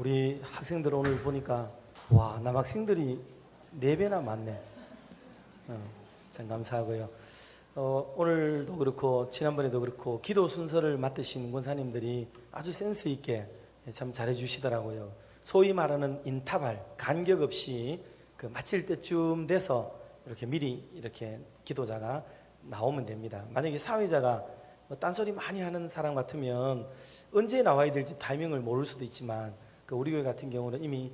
우리 학생들 오늘 보니까 와, 남학생들이 4배나 많네. 참 감사하고요. 오늘도 그렇고 지난번에도 그렇고 기도 순서를 맡으신 권사님들이 아주 센스 있게 참 잘해 주시더라고요. 소위 말하는 인터벌, 간격 없이 그 마칠 때쯤 돼서 이렇게 미리 이렇게 기도자가 나오면 됩니다. 만약에 사회자가 딴소리 많이 하는 사람 같으면 언제 나와야 될지 타이밍을 모를 수도 있지만, 우리 교회 같은 경우는 이미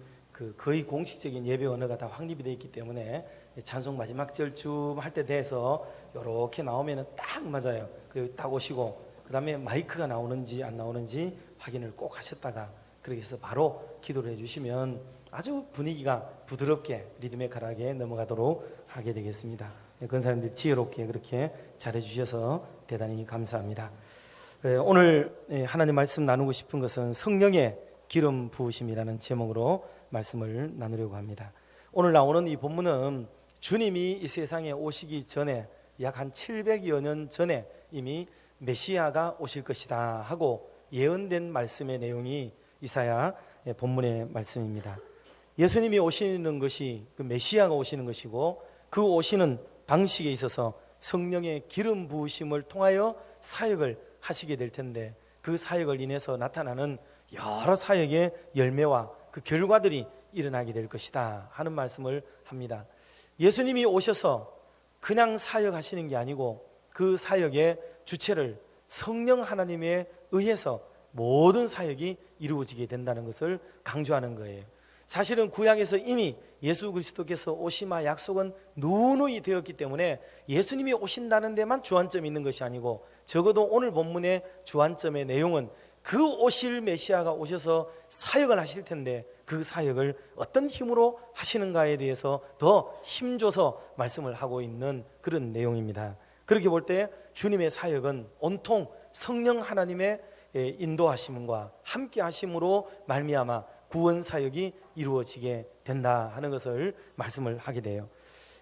거의 공식적인 예배 언어가 다 확립이 되어 있기 때문에 찬송 마지막 절쯤 할 때 돼서 이렇게 나오면 딱 맞아요. 그리고 딱 오시고 그 다음에 마이크가 나오는지 안 나오는지 확인을 꼭 하셨다가 그렇게 해서 바로 기도를 해주시면 아주 분위기가 부드럽게 리드미컬하게 넘어가도록 하게 되겠습니다. 권사님들 지혜롭게 그렇게 잘해주셔서 대단히 감사합니다. 오늘 하나님 말씀 나누고 싶은 것은 성령의 기름 부으심이라는 제목으로 말씀을 나누려고 합니다. 오늘 나오는 이 본문은 주님이 이 세상에 오시기 전에 약 한 700여 년 전에 이미 메시아가 오실 것이다 하고 예언된 말씀의 내용이 이사야 본문의 말씀입니다. 예수님이 오시는 것이 그 메시아가 오시는 것이고, 그 오시는 방식에 있어서 성령의 기름 부으심을 통하여 사역을 하시게 될 텐데, 그 사역을 인해서 나타나는 여러 사역의 열매와 그 결과들이 일어나게 될 것이다 하는 말씀을 합니다. 예수님이 오셔서 그냥 사역하시는 게 아니고 그 사역의 주체를 성령 하나님에 의해서 모든 사역이 이루어지게 된다는 것을 강조하는 거예요. 사실은 구약에서 이미 예수 그리스도께서 오심과 약속은 누누이 되었기 때문에 예수님이 오신다는 데만 주안점이 있는 것이 아니고, 적어도 오늘 본문의 주안점의 내용은 그 오실 메시아가 오셔서 사역을 하실 텐데 그 사역을 어떤 힘으로 하시는가에 대해서 더 힘줘서 말씀을 하고 있는 그런 내용입니다. 그렇게 볼 때 주님의 사역은 온통 성령 하나님의 인도하심과 함께 하심으로 말미암아 구원 사역이 이루어지게 된다 하는 것을 말씀을 하게 돼요.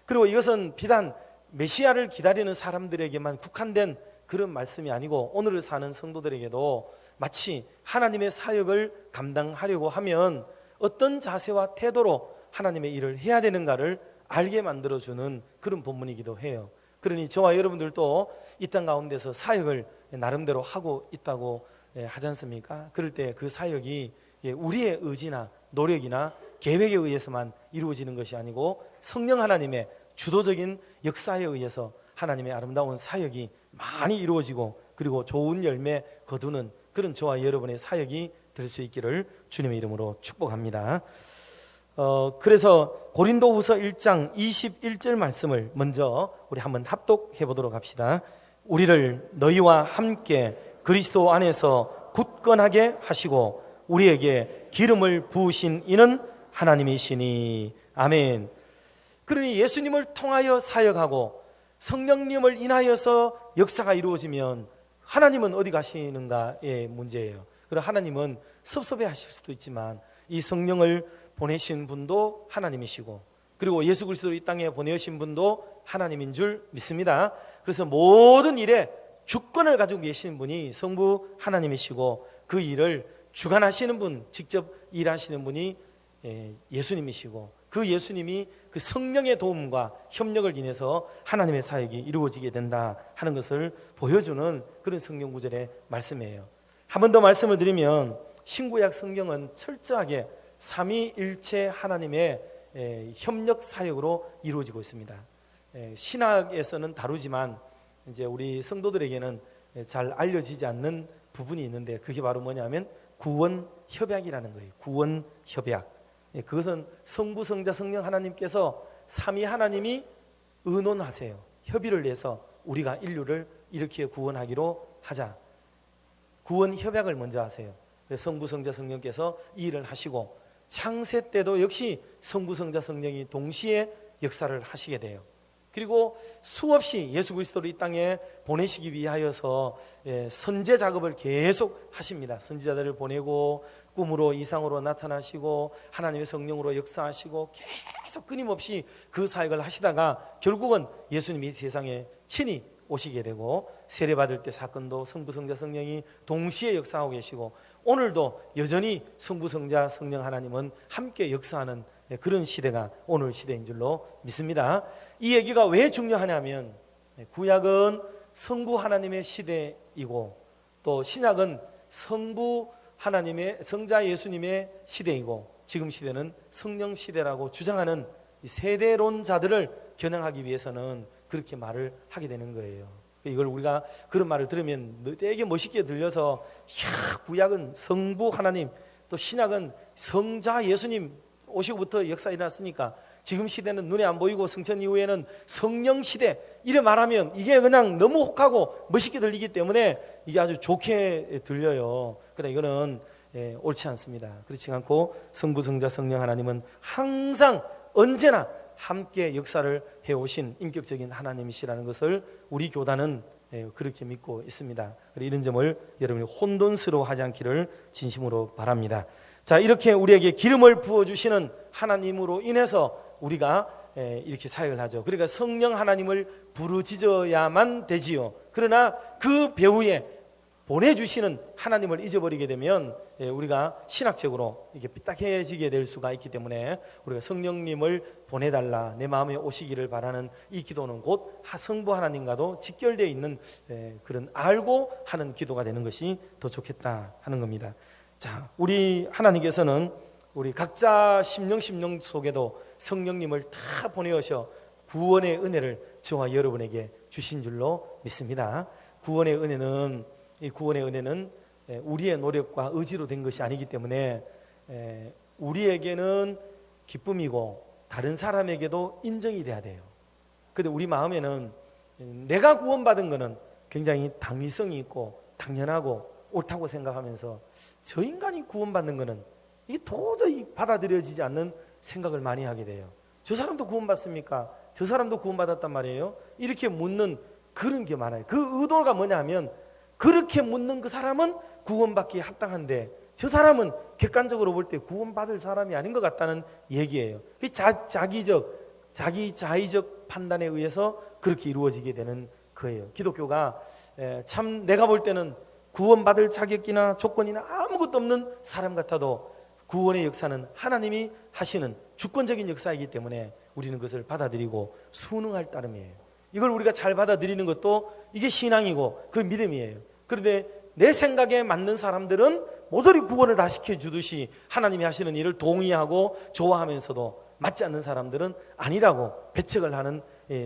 그리고 이것은 비단 메시아를 기다리는 사람들에게만 국한된 그런 말씀이 아니고, 오늘을 사는 성도들에게도 마치 하나님의 사역을 감당하려고 하면 어떤 자세와 태도로 하나님의 일을 해야 되는가를 알게 만들어주는 그런 본문이기도 해요. 그러니 저와 여러분들도 이 땅 가운데서 사역을 나름대로 하고 있다고 하지 않습니까? 그럴 때 그 사역이 우리의 의지나 노력이나 계획에 의해서만 이루어지는 것이 아니고 성령 하나님의 주도적인 역사에 의해서 하나님의 아름다운 사역이 많이 이루어지고, 그리고 좋은 열매 거두는 그런 저와 여러분의 사역이 될 수 있기를 주님의 이름으로 축복합니다. 그래서 고린도후서 1장 21절 말씀을 먼저 우리 한번 합독해 보도록 합시다. 우리를 너희와 함께 그리스도 안에서 굳건하게 하시고 우리에게 기름을 부으신 이는 하나님이시니. 아멘. 그러니 예수님을 통하여 사역하고 성령님을 인하여서 역사가 이루어지면 하나님은 어디 가시는가의 문제예요. 그리고 하나님은 섭섭해 하실 수도 있지만 이 성령을 보내신 분도 하나님이시고, 그리고 예수 그리스도를 이 땅에 보내신 분도 하나님인 줄 믿습니다. 그래서 모든 일에 주권을 가지고 계시는 분이 성부 하나님이시고, 그 일을 주관하시는 분, 직접 일하시는 분이 예수님이시고, 그 예수님이 그 성령의 도움과 협력을 인해서 하나님의 사역이 이루어지게 된다 하는 것을 보여주는 그런 성경 구절의 말씀이에요. 한 번 더 말씀을 드리면, 신구약 성경은 철저하게 삼위일체 하나님의 협력 사역으로 이루어지고 있습니다. 신학에서는 다루지만 이제 우리 성도들에게는 잘 알려지지 않는 부분이 있는데, 그게 바로 뭐냐면 구원 협약이라는 거예요. 구원 협약. 그것은 성부, 성자, 성령 하나님께서 삼위 하나님이 의논하세요. 협의를 해서 우리가 인류를 이렇게 구원하기로 하자. 구원 협약을 먼저 하세요. 그래서 성부, 성자, 성령께서 이 일을 하시고, 창세 때도 역시 성부, 성자, 성령이 동시에 역사를 하시게 돼요. 그리고 수없이 예수 그리스도를 이 땅에 보내시기 위하여서 선제 작업을 계속 하십니다. 선지자들을 보내고 꿈으로 이상으로 나타나시고 하나님의 성령으로 역사하시고 계속 끊임없이 그 사역을 하시다가 결국은 예수님이 세상에 친히 오시게 되고, 세례받을 때 사건도 성부, 성자, 성령이 동시에 역사하고 계시고, 오늘도 여전히 성부, 성자, 성령 하나님은 함께 역사하는 그런 시대가 오늘 시대인 줄로 믿습니다. 이 얘기가 왜 중요하냐면, 구약은 성부 하나님의 시대이고, 또 신약은 성부 하나님의, 성자 예수님의 시대이고, 지금 시대는 성령 시대라고 주장하는 이 세대론자들을 겨냥하기 위해서는 그렇게 말을 하게 되는 거예요. 이걸 우리가 그런 말을 들으면 되게 멋있게 들려서, 이야, 구약은 성부 하나님, 또 신약은 성자 예수님 오시고부터 역사 일어났으니까 지금 시대는 눈에 안 보이고 성천 이후에는 성령 시대, 이래 말하면 이게 그냥 너무 혹하고 멋있게 들리기 때문에 이게 아주 좋게 들려요. 그러나 이거는 옳지 않습니다. 그렇지 않고 성부, 성자, 성령 하나님은 항상 언제나 함께 역사를 해오신 인격적인 하나님이시라는 것을 우리 교단은 그렇게 믿고 있습니다. 이런 점을 여러분이 혼돈스러워하지 않기를 진심으로 바랍니다. 자, 이렇게 우리에게 기름을 부어주시는 하나님으로 인해서 우리가 이렇게 사역을 하죠. 그러니까 성령 하나님을 부르짖어야만 되지요. 그러나 그 배후에 보내주시는 하나님을 잊어버리게 되면 우리가 신학적으로 이렇게 삐딱해지게 될 수가 있기 때문에, 우리가 성령님을 보내달라, 내 마음에 오시기를 바라는 이 기도는 곧 성부 하나님과도 직결되어 있는 그런 알고 하는 기도가 되는 것이 더 좋겠다 하는 겁니다. 자, 우리 하나님께서는 우리 각자 심령 속에도 성령님을 다 보내어서 구원의 은혜를 저와 여러분에게 주신 줄로 믿습니다. 구원의 은혜는 우리의 노력과 의지로 된 것이 아니기 때문에 우리에게는 기쁨이고 다른 사람에게도 인정이 돼야 돼요. 그런데 우리 마음에는 내가 구원받은 것은 굉장히 당위성이 있고 당연하고 옳다고 생각하면서, 저 인간이 구원받는 것은 이게 도저히 받아들여지지 않는 생각을 많이 하게 돼요. 저 사람도 구원받습니까? 저 사람도 구원받았단 말이에요? 이렇게 묻는 그런 게 많아요. 그 의도가 뭐냐 하면, 그렇게 묻는 그 사람은 구원받기에 합당한데 저 사람은 객관적으로 볼 때 구원받을 사람이 아닌 것 같다는 얘기예요. 자기적 판단에 의해서 그렇게 이루어지게 되는 거예요. 기독교가 참 내가 볼 때는 구원받을 자격이나 조건이나 아무것도 없는 사람 같아도 구원의 역사는 하나님이 하시는 주권적인 역사이기 때문에 우리는 그것을 받아들이고 순응할 따름이에요. 이걸 우리가 잘 받아들이는 것도 이게 신앙이고 그 믿음이에요. 그런데 내 생각에 맞는 사람들은 모조리 구원을 다 시켜주듯이 하나님이 하시는 일을 동의하고 좋아하면서도, 맞지 않는 사람들은 아니라고 배척을 하는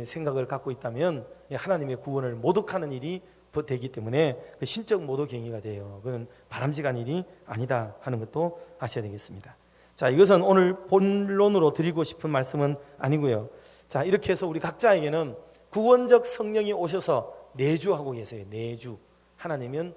생각을 갖고 있다면 하나님의 구원을 모독하는 일이 되기 때문에 신적 모독행위가 돼요. 그건 바람직한 일이 아니다 하는 것도 아셔야 되겠습니다. 자, 이것은 오늘 본론으로 드리고 싶은 말씀은 아니고요. 자, 이렇게 해서 우리 각자에게는 구원적 성령이 오셔서 내주하고 계세요. 내주. 하나님은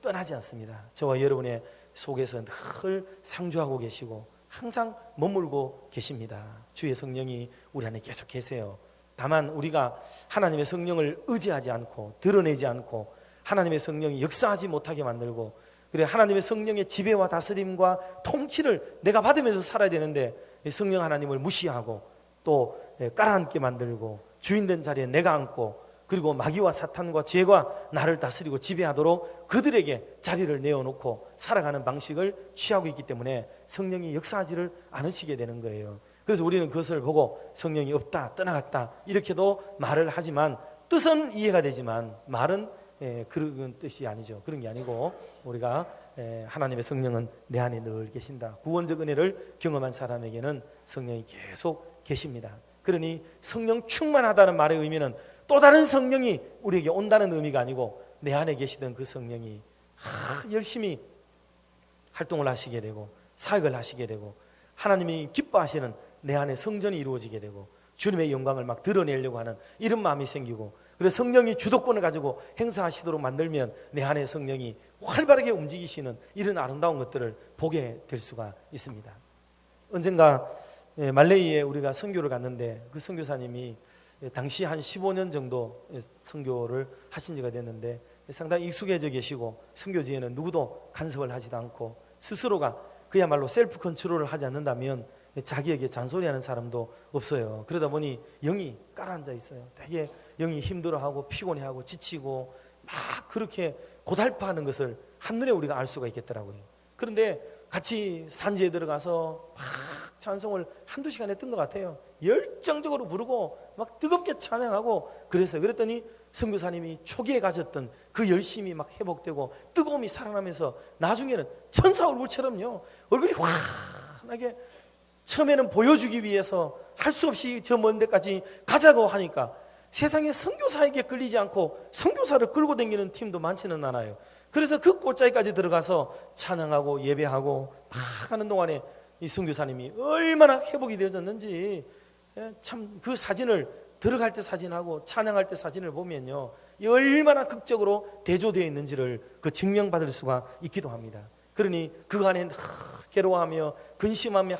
떠나지 않습니다. 저와 여러분의 속에서 늘 상주하고 계시고 항상 머물고 계십니다. 주의 성령이 우리 안에 계속 계세요. 다만 우리가 하나님의 성령을 의지하지 않고 드러내지 않고 하나님의 성령이 역사하지 못하게 만들고, 그래 하나님의 성령의 지배와 다스림과 통치를 내가 받으면서 살아야 되는데 성령 하나님을 무시하고 또 깔아앉게 만들고 주인된 자리에 내가 앉고, 그리고 마귀와 사탄과 죄가 나를 다스리고 지배하도록 그들에게 자리를 내어놓고 살아가는 방식을 취하고 있기 때문에 성령이 역사하지를 않으시게 되는 거예요. 그래서 우리는 그것을 보고 성령이 없다, 떠나갔다 이렇게도 말을 하지만, 뜻은 이해가 되지만 말은 그런 뜻이 아니죠. 그런 게 아니고, 우리가 하나님의 성령은 내 안에 늘 계신다. 구원적 은혜를 경험한 사람에게는 성령이 계속 계십니다. 그러니 성령 충만하다는 말의 의미는 또 다른 성령이 우리에게 온다는 의미가 아니고, 내 안에 계시던 그 성령이 열심히 활동을 하시게 되고 사역을 하시게 되고 하나님이 기뻐하시는 내 안에 성전이 이루어지게 되고 주님의 영광을 막 드러내려고 하는 이런 마음이 생기고, 그래서 성령이 주도권을 가지고 행사하시도록 만들면 내 안에 성령이 활발하게 움직이시는 이런 아름다운 것들을 보게 될 수가 있습니다. 언젠가 말레이에 우리가 선교를 갔는데 그 선교사님이 당시 한 15년 정도 선교를 하신 지가 됐는데 상당히 익숙해져 계시고, 선교지에는 누구도 간섭을 하지도 않고 스스로가 그야말로 셀프 컨트롤을 하지 않는다면 자기에게 잔소리하는 사람도 없어요. 그러다 보니 영이 깔아앉아 있어요. 되게 영이 힘들어하고 피곤해하고 지치고 막 그렇게 고달파하는 것을 한눈에 우리가 알 수가 있겠더라고요. 그런데 같이 산지에 들어가서 막 찬송을 한두 시간 했던 것 같아요. 열정적으로 부르고 막 뜨겁게 찬양하고 그랬더니 선교사님이 초기에 가졌던 그 열심이 막 회복되고 뜨거움이 살아나면서 나중에는 천사 얼굴처럼요, 얼굴이 환하게, 처음에는 보여주기 위해서 할 수 없이 저 먼 데까지 가자고 하니까 세상에 선교사에게 끌리지 않고 선교사를 끌고 다니는 팀도 많지는 않아요. 그래서 그 골짜기까지 들어가서 찬양하고 예배하고 막 하는 동안에 이 선교사님이 얼마나 회복이 되어졌는지, 참 그 사진을 들어갈 때 사진하고 찬양할 때 사진을 보면요, 얼마나 극적으로 대조되어 있는지를 그 증명받을 수가 있기도 합니다. 그러니 그 안에 괴로워하며 근심하며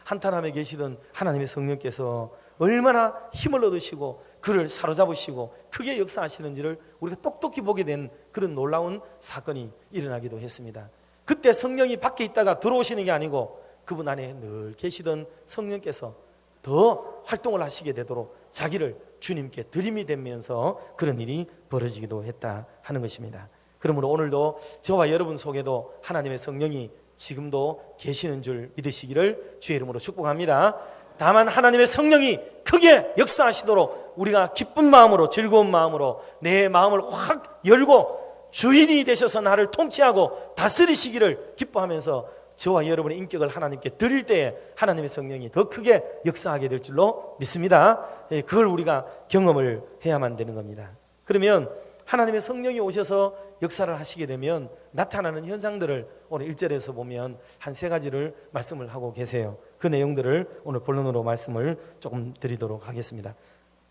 한탄하며 계시던 하나님의 성령께서 얼마나 힘을 얻으시고 그를 사로잡으시고 크게 역사하시는지를 우리가 똑똑히 보게 된 그런 놀라운 사건이 일어나기도 했습니다. 그때 성령이 밖에 있다가 들어오시는 게 아니고 그분 안에 늘 계시던 성령께서 더 활동을 하시게 되도록 자기를 주님께 드림이 되면서 그런 일이 벌어지기도 했다 하는 것입니다. 그러므로 오늘도 저와 여러분 속에도 하나님의 성령이 지금도 계시는 줄 믿으시기를 주의 이름으로 축복합니다. 다만 하나님의 성령이 크게 역사하시도록 우리가 기쁜 마음으로, 즐거운 마음으로 내 마음을 확 열고 주인이 되셔서 나를 통치하고 다스리시기를 기뻐하면서 저와 여러분의 인격을 하나님께 드릴 때에 하나님의 성령이 더 크게 역사하게 될 줄로 믿습니다. 그걸 우리가 경험을 해야만 되는 겁니다. 그러면 하나님의 성령이 오셔서 역사를 하시게 되면 나타나는 현상들을 오늘 1절에서 보면 한 3가지를 말씀을 하고 계세요. 그 내용들을 오늘 본론으로 말씀을 조금 드리도록 하겠습니다.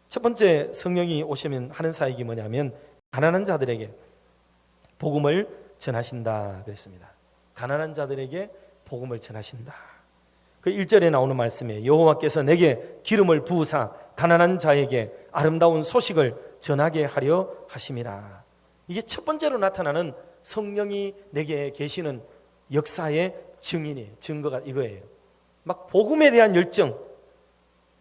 첫 번째, 성령이 오시면 하는 사역이 뭐냐면 가난한 자들에게 복음을 전하신다 그랬습니다. 가난한 자들에게 복음을 전하신다. 그 1절에 나오는 말씀에 여호와께서 내게 기름을 부으사 가난한 자에게 아름다운 소식을 전하게 하려 하심이라. 이게 첫 번째로 나타나는 성령이 내게 계시는 역사의 증거가 이거예요. 막 복음에 대한 열정,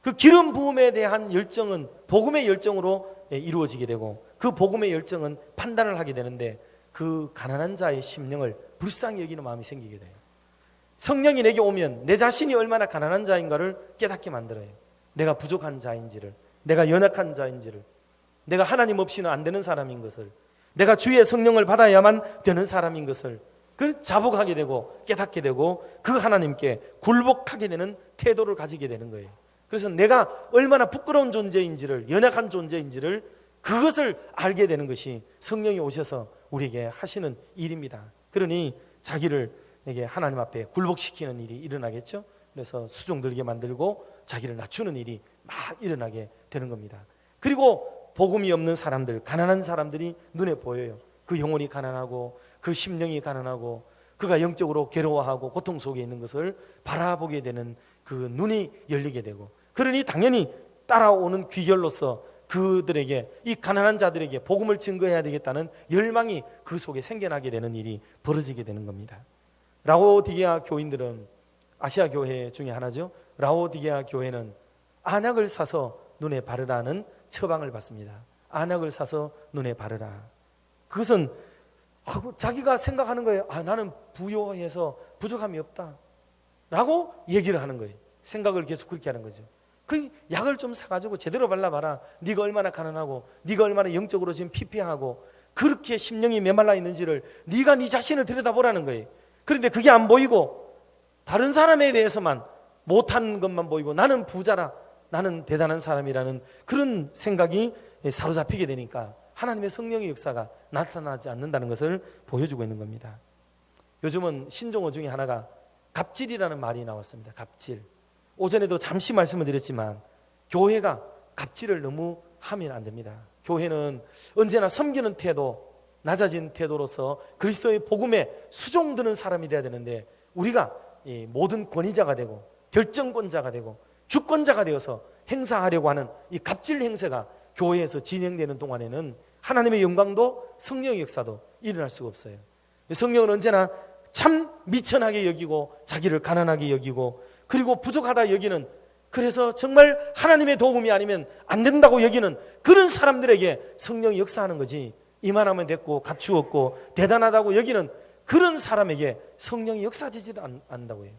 그 기름 부음에 대한 열정은 복음의 열정으로 이루어지게 되고 그 복음의 열정은 판단을 하게 되는데 그 가난한 자의 심령을 불쌍히 여기는 마음이 생기게 돼요. 성령이 내게 오면 내 자신이 얼마나 가난한 자인가를 깨닫게 만들어요. 내가 부족한 자인지를, 내가 연약한 자인지를, 내가 하나님 없이는 안 되는 사람인 것을, 내가 주의 성령을 받아야만 되는 사람인 것을 그 자복하게 되고 깨닫게 되고 그 하나님께 굴복하게 되는 태도를 가지게 되는 거예요. 그래서 내가 얼마나 부끄러운 존재인지를, 연약한 존재인지를 그것을 알게 되는 것이 성령이 오셔서 우리에게 하시는 일입니다. 그러니 자기를 내게 하나님 앞에 굴복시키는 일이 일어나겠죠. 그래서 수종 들게 만들고 자기를 낮추는 일이 막 일어나게 되는 겁니다. 그리고 복음이 없는 사람들, 가난한 사람들이 눈에 보여요. 그 영혼이 가난하고 그 심령이 가난하고 그가 영적으로 괴로워하고 고통 속에 있는 것을 바라보게 되는 그 눈이 열리게 되고, 그러니 당연히 따라오는 귀결로서 그들에게, 이 가난한 자들에게 복음을 증거해야 되겠다는 열망이 그 속에 생겨나게 되는 일이 벌어지게 되는 겁니다. 라오디게아 교인들은 아시아 교회 중에 하나죠. 라오디게아 교회는 안약을 사서 눈에 바르라는 처방을 받습니다. 안약을 사서 눈에 바르라. 그것은 자기가 생각하는 거예요. 나는 부요해서 부족함이 없다 라고 얘기를 하는 거예요. 생각을 계속 그렇게 하는 거죠. 그 약을 좀 사가지고 제대로 발라봐라. 네가 얼마나 가난하고 네가 얼마나 영적으로 지금 피폐하고 그렇게 심령이 메말라 있는지를 네가 네 자신을 들여다보라는 거예요. 그런데 그게 안 보이고 다른 사람에 대해서만 못한 것만 보이고 나는 부자라, 나는 대단한 사람이라는 그런 생각이 사로잡히게 되니까 하나님의 성령의 역사가 나타나지 않는다는 것을 보여주고 있는 겁니다. 요즘은 신종어 중에 하나가 갑질이라는 말이 나왔습니다. 갑질. 오전에도 잠시 말씀을 드렸지만 교회가 갑질을 너무 하면 안 됩니다. 교회는 언제나 섬기는 태도, 낮아진 태도로서 그리스도의 복음에 수종드는 사람이 돼야 되는데 우리가 모든 권위자가 되고 결정권자가 되고 주권자가 되어서 행사하려고 하는 이 갑질 행세가 교회에서 진행되는 동안에는 하나님의 영광도 성령의 역사도 일어날 수가 없어요. 성령은 언제나 참 미천하게 여기고 자기를 가난하게 여기고 그리고 부족하다 여기는 그래서 정말 하나님의 도움이 아니면 안 된다고 여기는 그런 사람들에게 성령이 역사하는 거지, 이만하면 됐고 갖추었고 대단하다고 여기는 그런 사람에게 성령이 역사하지 않는다고 해요.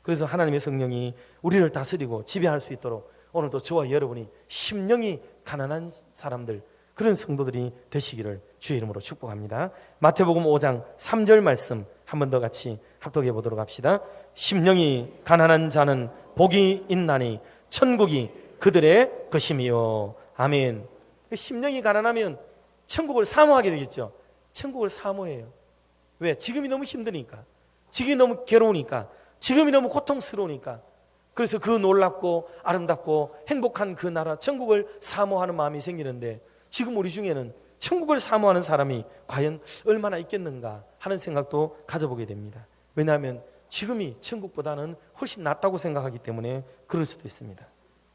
그래서 하나님의 성령이 우리를 다스리고 지배할 수 있도록 오늘도 저와 여러분이 심령이 가난한 사람들, 그런 성도들이 되시기를 주의 이름으로 축복합니다. 마태복음 5장 3절 말씀 한 번 더 같이 합독해 보도록 합시다. 심령이 가난한 자는 복이 있나니 천국이 그들의 것임이요. 아멘. 심령이 가난하면 천국을 사모하게 되겠죠. 천국을 사모해요. 왜? 지금이 너무 힘드니까, 지금이 너무 괴로우니까, 지금이 너무 고통스러우니까. 그래서 그 놀랍고 아름답고 행복한 그 나라 천국을 사모하는 마음이 생기는데, 지금 우리 중에는 천국을 사모하는 사람이 과연 얼마나 있겠는가 하는 생각도 가져보게 됩니다. 왜냐하면 지금이 천국보다는 훨씬 낫다고 생각하기 때문에 그럴 수도 있습니다.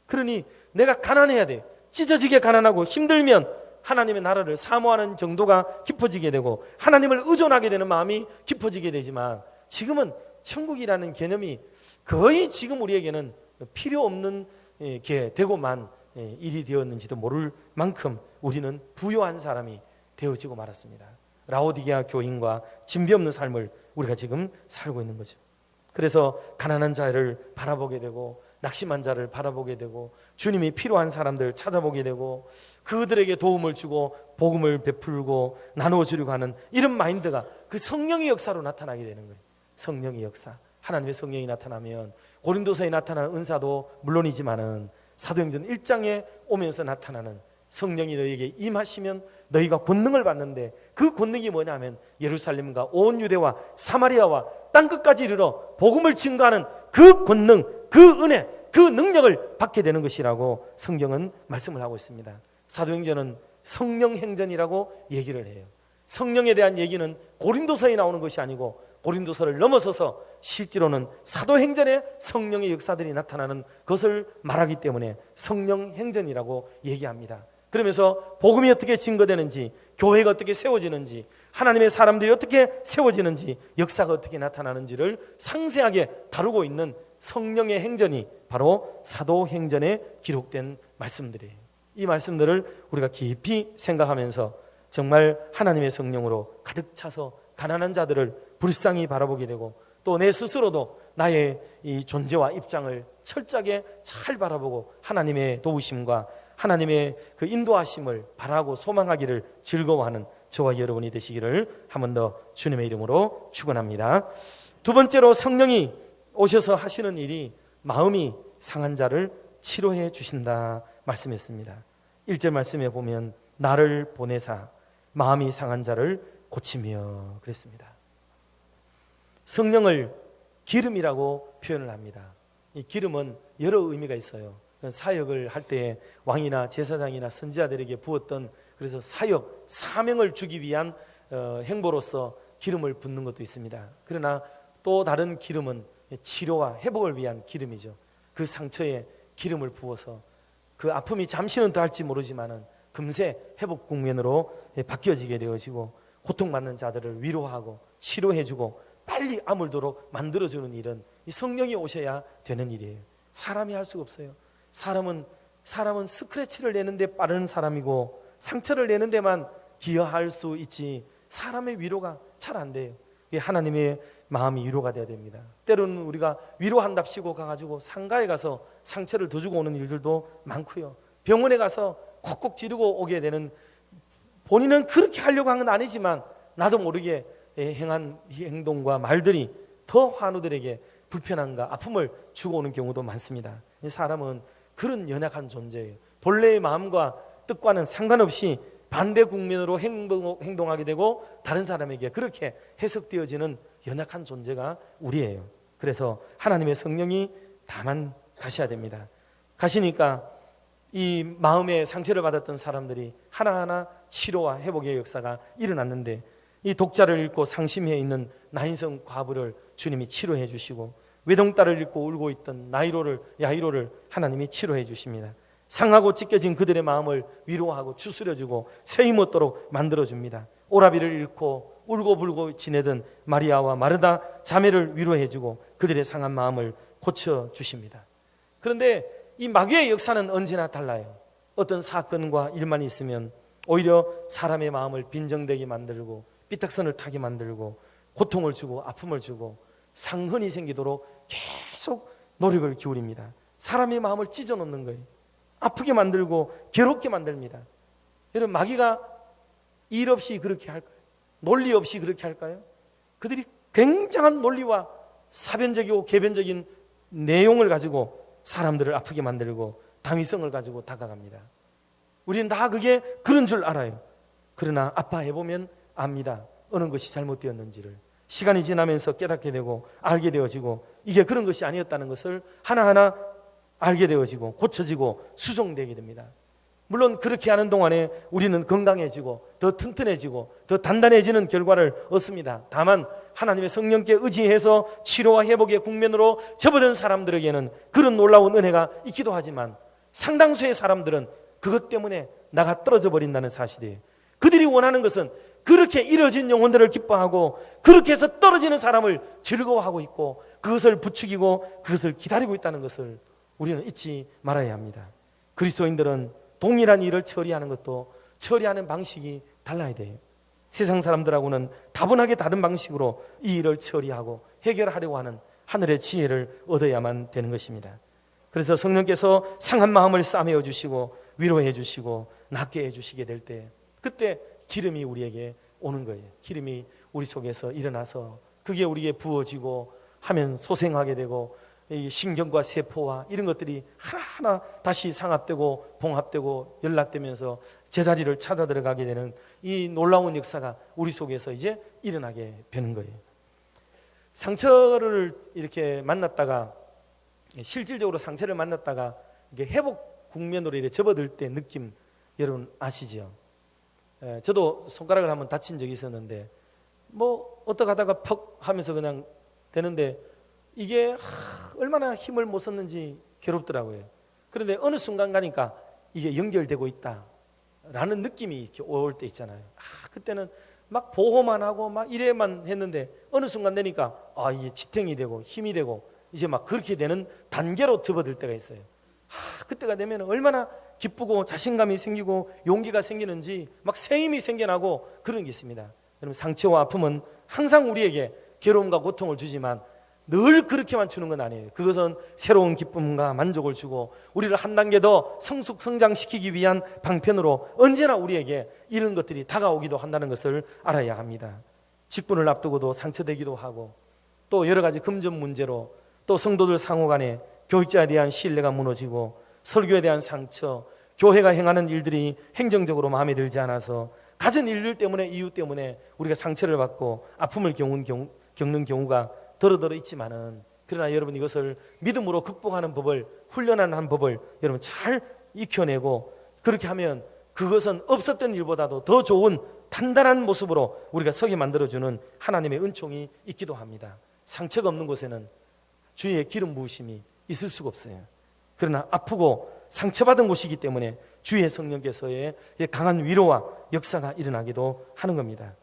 그러니 내가 가난해야 돼. 찢어지게 가난하고 힘들면 하나님의 나라를 사모하는 정도가 깊어지게 되고 하나님을 의존하게 되는 마음이 깊어지게 되지만, 지금은 천국이라는 개념이 거의 지금 우리에게는 필요 없는 게 되고만 일이 되었는지도 모를 만큼 우리는 부요한 사람이 되어지고 말았습니다. 라오디게아 교인과 진비 없는 삶을 우리가 지금 살고 있는 거죠. 그래서 가난한 자를 바라보게 되고 낙심한 자를 바라보게 되고 주님이 필요한 사람들 찾아보게 되고 그들에게 도움을 주고 복음을 베풀고 나누어 주려고 하는 이런 마인드가 그 성령의 역사로 나타나게 되는 거예요. 성령의 역사, 하나님의 성령이 나타나면 고린도서에 나타나는 은사도 물론이지만은 사도행전 1장에 오면서 나타나는 성령이 너희에게 임하시면 너희가 권능을 받는데, 그 권능이 뭐냐면 예루살렘과 온 유대와 사마리아와 땅끝까지 이르러 복음을 증거하는 그 권능, 그 은혜, 그 능력을 받게 되는 것이라고 성경은 말씀을 하고 있습니다. 사도행전은 성령 행전이라고 얘기를 해요. 성령에 대한 얘기는 고린도서에 나오는 것이 아니고 고린도서를 넘어서서 실제로는 사도행전에 성령의 역사들이 나타나는 것을 말하기 때문에 성령행전이라고 얘기합니다. 그러면서 복음이 어떻게 증거되는지, 교회가 어떻게 세워지는지, 하나님의 사람들이 어떻게 세워지는지, 역사가 어떻게 나타나는지를 상세하게 다루고 있는 성령의 행전이 바로 사도행전에 기록된 말씀들이에요. 이 말씀들을 우리가 깊이 생각하면서 정말 하나님의 성령으로 가득 차서 가난한 자들을 불쌍히 바라보게 되고, 또 내 스스로도 나의 이 존재와 입장을 철저하게 잘 바라보고 하나님의 도우심과 하나님의 그 인도하심을 바라고 소망하기를 즐거워하는 저와 여러분이 되시기를 한 번 더 주님의 이름으로 축원합니다. 두 번째로 성령이 오셔서 하시는 일이 마음이 상한 자를 치료해 주신다 말씀했습니다. 1절 말씀에 보면 나를 보내사 마음이 상한 자를 고치며 그랬습니다. 성령을 기름이라고 표현을 합니다. 이 기름은 여러 의미가 있어요. 사역을 할 때 왕이나 제사장이나 선지자들에게 부었던, 그래서 사역, 사명을 주기 위한 행보로서 기름을 붓는 것도 있습니다. 그러나 또 다른 기름은 치료와 회복을 위한 기름이죠. 그 상처에 기름을 부어서 그 아픔이 잠시는 더할지 모르지만은 금세 회복 국면으로 바뀌어지게 되어지고 고통받는 자들을 위로하고 치료해주고 빨리 아물도록 만들어주는 일은 이 성령이 오셔야 되는 일이에요. 사람이 할 수가 없어요. 사람은 스크래치를 내는데 빠른 사람이고 상처를 내는 데만 기여할 수 있지 사람의 위로가 잘 안 돼요. 하나님의 마음이 위로가 돼야 됩니다. 때로는 우리가 위로한답시고 가가지고 상가에 가서 상처를 더 주고 오는 일들도 많고요. 병원에 가서 콕콕 지르고 오게 되는, 본인은 그렇게 하려고 한 건 아니지만 나도 모르게 행한 행동과 말들이 더 환우들에게 불편함과 아픔을 주고 오는 경우도 많습니다. 사람은 그런 연약한 존재예요. 본래의 마음과 뜻과는 상관없이 반대 국면으로 행동하게 되고 다른 사람에게 그렇게 해석되어지는 연약한 존재가 우리예요. 그래서 하나님의 성령이 다만 가셔야 됩니다. 가시니까 이 마음의 상처를 받았던 사람들이 하나하나 치료와 회복의 역사가 일어났는데, 이 독자를 잃고 상심해 있는 나인성 과부를 주님이 치료해 주시고, 외동딸을 잃고 울고 있던 야이로를 하나님이 치료해 주십니다. 상하고 찢겨진 그들의 마음을 위로하고 추스려주고 쇠임 얻도록 만들어줍니다. 오라비를 잃고 울고 불고 지내던 마리아와 마르다 자매를 위로해주고 그들의 상한 마음을 고쳐주십니다. 그런데 이 마귀의 역사는 언제나 달라요. 어떤 사건과 일만 있으면 오히려 사람의 마음을 빈정되게 만들고 삐딱선을 타게 만들고 고통을 주고 아픔을 주고 상흔이 생기도록 계속 노력을 기울입니다. 사람의 마음을 찢어놓는 거예요. 아프게 만들고 괴롭게 만듭니다. 여러분, 마귀가 일 없이 그렇게 할까요? 논리 없이 그렇게 할까요? 그들이 굉장한 논리와 사변적이고 개변적인 내용을 가지고 사람들을 아프게 만들고 당위성을 가지고 다가갑니다. 우리는 다 그게 그런 줄 알아요. 그러나 아파해보면 압니다. 어느 것이 잘못되었는지를. 시간이 지나면서 깨닫게 되고 알게 되어지고 이게 그런 것이 아니었다는 것을 하나하나 알게 되어지고 고쳐지고 수정되게 됩니다. 물론 그렇게 하는 동안에 우리는 건강해지고 더 튼튼해지고 더 단단해지는 결과를 얻습니다. 다만 하나님의 성령께 의지해서 치료와 회복의 국면으로 접어든 사람들에게는 그런 놀라운 은혜가 있기도 하지만 상당수의 사람들은 그것 때문에 나가 떨어져 버린다는 사실이에요. 그들이 원하는 것은 그렇게 이뤄진 영혼들을 기뻐하고 그렇게 해서 떨어지는 사람을 즐거워하고 있고 그것을 부추기고 그것을 기다리고 있다는 것을 우리는 잊지 말아야 합니다. 그리스도인들은 동일한 일을 처리하는 것도 처리하는 방식이 달라야 돼요. 세상 사람들하고는 다분하게 다른 방식으로 이 일을 처리하고 해결하려고 하는 하늘의 지혜를 얻어야만 되는 것입니다. 그래서 성령께서 상한 마음을 싸매어 주시고 위로해 주시고 낫게 해 주시게 될 때 그때 기름이 우리에게 오는 거예요. 기름이 우리 속에서 일어나서 그게 우리에게 부어지고 하면 소생하게 되고 이 신경과 세포와 이런 것들이 하나하나 다시 상합되고 봉합되고 연락되면서 제자리를 찾아 들어가게 되는 이 놀라운 역사가 우리 속에서 이제 일어나게 되는 거예요. 상처를 이렇게 만났다가 실질적으로 상처를 만났다가 이게 회복 국면으로 이렇게 접어들 때 느낌 여러분 아시죠? 저도 손가락을 한번 다친 적이 있었는데 뭐 어떻게 하다가 퍽 하면서 그냥 되는데 이게 얼마나 힘을 못 썼는지 괴롭더라고요. 그런데 어느 순간 가니까 이게 연결되고 있다라는 느낌이 이렇게 올 때 있잖아요. 그때는 막 보호만 하고 막 이래만 했는데 어느 순간 되니까 이게 지탱이 되고 힘이 되고 이제 막 그렇게 되는 단계로 접어들 때가 있어요. 그때가 되면 얼마나 기쁘고 자신감이 생기고 용기가 생기는지 막 새 힘이 생겨나고 그런 게 있습니다. 여러분, 상처와 아픔은 항상 우리에게 괴로움과 고통을 주지만 늘 그렇게만 주는 건 아니에요. 그것은 새로운 기쁨과 만족을 주고 우리를 한 단계 더 성장시키기 위한 방편으로 언제나 우리에게 이런 것들이 다가오기도 한다는 것을 알아야 합니다. 직분을 앞두고도 상처되기도 하고 또 여러 가지 금전 문제로 또 성도들 상호 간에 교육자에 대한 신뢰가 무너지고 설교에 대한 상처, 교회가 행하는 일들이 행정적으로 마음에 들지 않아서 가진 일들 때문에 이유 때문에 우리가 상처를 받고 아픔을 겪는 경우가 더러더러 있지만은 그러나 여러분 이것을 믿음으로 극복하는 법을 훈련하는 법을 여러분 잘 익혀내고 그렇게 하면 그것은 없었던 일보다도 더 좋은 단단한 모습으로 우리가 서게 만들어주는 하나님의 은총이 있기도 합니다. 상처가 없는 곳에는 주의 기름 부으심이 있을 수가 없어요. 그러나 아프고 상처받은 곳이기 때문에 주의 성령께서의 강한 위로와 역사가 일어나기도 하는 겁니다.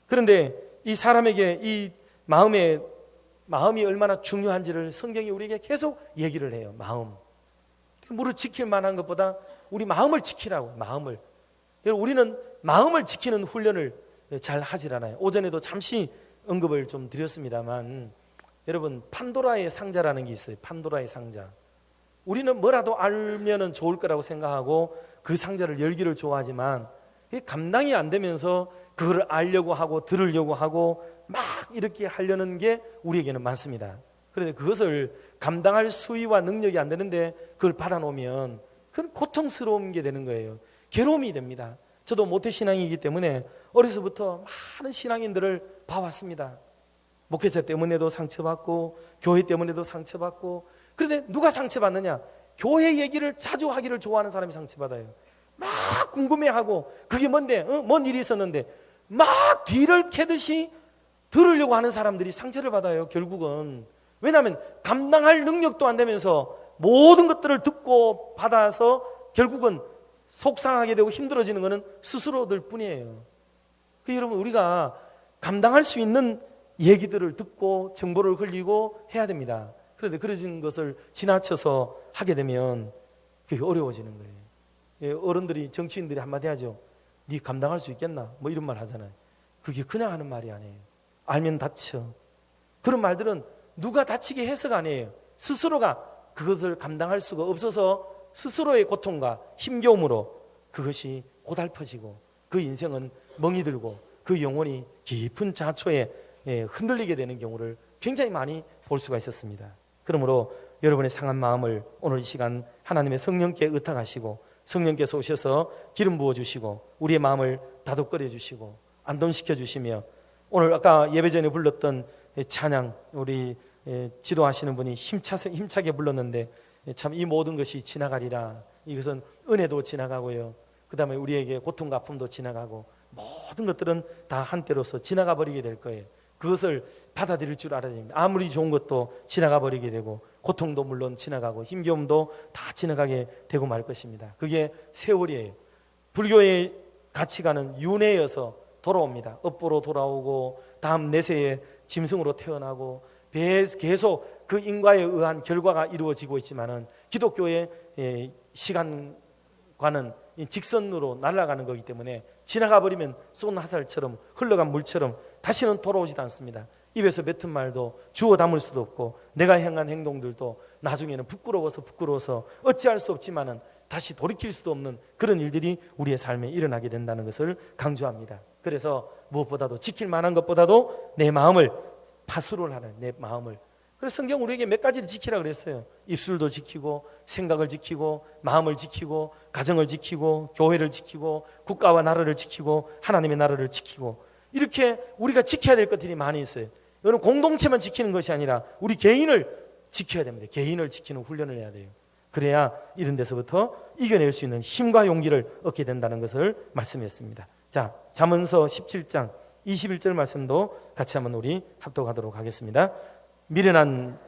그런데 이 사람에게 이 마음이 얼마나 중요한지를 성경이 우리에게 계속 얘기를 해요. 마음. 무릇 지킬 만한 것보다 우리 마음을 지키라고. 마음을. 우리는 마음을 지키는 훈련을 잘 하질 않아요. 오전에도 잠시 언급을 좀 드렸습니다만 여러분 판도라의 상자라는 게 있어요. 판도라의 상자. 우리는 뭐라도 알면은 좋을 거라고 생각하고 그 상자를 열기를 좋아하지만 감당이 안 되면서 그걸 알려고 하고 들으려고 하고 막 이렇게 하려는 게 우리에게는 많습니다. 그런데 그것을 감당할 수위와 능력이 안 되는데 그걸 받아놓으면 그건 고통스러운 게 되는 거예요. 괴로움이 됩니다. 저도 모태신앙이기 때문에 어려서부터 많은 신앙인들을 봐왔습니다. 목회자 때문에도 상처받고 교회 때문에도 상처받고 그런데 누가 상처받느냐? 교회 얘기를 자주 하기를 좋아하는 사람이 상처받아요. 막 궁금해하고 그게 뭔데? 뭔 일이 있었는데 막 뒤를 캐듯이 들으려고 하는 사람들이 상처를 받아요. 결국은. 왜냐하면 감당할 능력도 안 되면서 모든 것들을 듣고 받아서 결국은 속상하게 되고 힘들어지는 것은 스스로들 뿐이에요. 여러분 우리가 감당할 수 있는 얘기들을 듣고 정보를 흘리고 해야 됩니다. 그런데 그런 것을 지나쳐서 하게 되면 그게 어려워지는 거예요. 예, 어른들이, 정치인들이 한마디 하죠. 네 감당할 수 있겠나? 뭐 이런 말 하잖아요. 그게 그냥 하는 말이 아니에요. 알면 다쳐. 그런 말들은 누가 다치게 해서가 아니에요. 스스로가 그것을 감당할 수가 없어서 스스로의 고통과 힘겨움으로 그것이 고달퍼지고 그 인생은 멍이 들고 그 영혼이 깊은 자초에 흔들리게 되는 경우를 굉장히 많이 볼 수가 있었습니다. 그러므로 여러분의 상한 마음을 오늘 이 시간 하나님의 성령께 의탁하시고 성령께서 오셔서 기름 부어주시고 우리의 마음을 다독거려 주시고 안동시켜 주시며 오늘 아까 예배 전에 불렀던 찬양 우리 지도하시는 분이 힘차게 불렀는데 참 이 모든 것이 지나가리라. 이것은 은혜도 지나가고요. 그 다음에 우리에게 고통과 아픔도 지나가고 모든 것들은 다 한때로서 지나가 버리게 될 거예요. 그것을 받아들일 줄 알아야 됩니다. 아무리 좋은 것도 지나가 버리게 되고 고통도 물론 지나가고 힘겨움도 다 지나가게 되고 말 것입니다. 그게 세월이에요. 불교의 가치관은 윤회여서 돌아옵니다. 업보로 돌아오고 다음 내세에 짐승으로 태어나고 계속 그 인과에 의한 결과가 이루어지고 있지만은 기독교의 시간과는 직선으로 날아가는 거기 때문에 지나가 버리면 쏜 화살처럼 흘러간 물처럼 다시는 돌아오지도 않습니다. 입에서 뱉은 말도 주워 담을 수도 없고 내가 행한 행동들도 나중에는 부끄러워서 어찌할 수 없지만은 다시 돌이킬 수도 없는 그런 일들이 우리의 삶에 일어나게 된다는 것을 강조합니다. 그래서 무엇보다도 지킬 만한 것보다도 내 마음을 파수를 하는 내 마음을. 그래서 성경 우리에게 몇 가지를 지키라 그랬어요. 입술도 지키고 생각을 지키고 마음을 지키고 가정을 지키고 교회를 지키고 국가와 나라를 지키고 하나님의 나라를 지키고 이렇게 우리가 지켜야 될 것들이 많이 있어요. 이거는 공동체만 지키는 것이 아니라 우리 개인을 지켜야 됩니다. 개인을 지키는 훈련을 해야 돼요. 그래야 이런 데서부터 이겨낼 수 있는 힘과 용기를 얻게 된다는 것을 말씀했습니다. 자, 잠언서 17장 21절 말씀도 같이 한번 우리 합독하도록 하겠습니다. 미련한